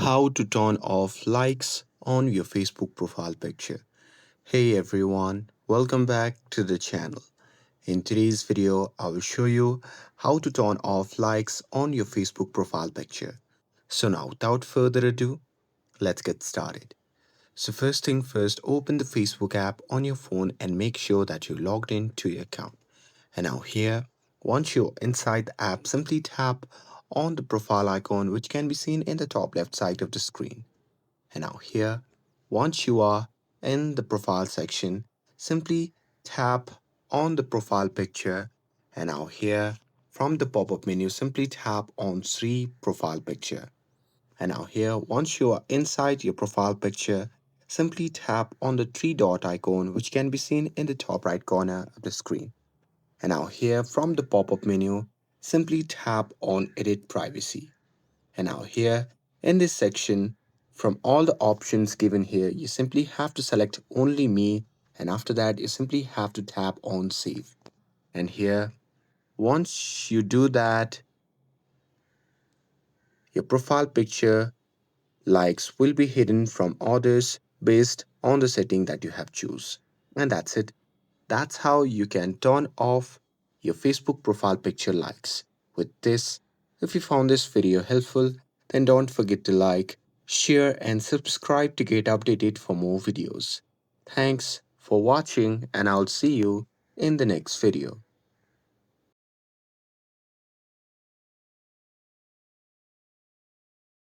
How to turn off likes on your Facebook profile picture. Hey everyone, welcome back to the channel. In today's video, I will show you how to turn off likes on your Facebook profile picture. So now without further ado, let's get started. So first thing first, open the Facebook app on your phone and make sure that you're logged in to your account. And now here, once you're inside the app, simply tap on the profile icon which can be seen in the top left side of the screen. And now here, once you are in the profile section, simply tap on the profile picture. And now here, from the pop-up menu, simply tap on Sri profile picture. And now here, once you are inside your profile picture, simply tap on the three dot icon which can be seen in the top right corner of the screen. And now here from the pop-up menu, simply tap on Edit Privacy. And now here in this section, from all the options given here, you simply have to select Only Me, and after that you simply have to tap on Save. And here, once you do that, your profile picture likes will be hidden from others based on the setting that you have choose. And that's it. That's how you can turn off your Facebook profile picture likes. With this, if you found this video helpful, then don't forget to like, share and subscribe to get updated for more videos. Thanks for watching and I'll see you in the next video.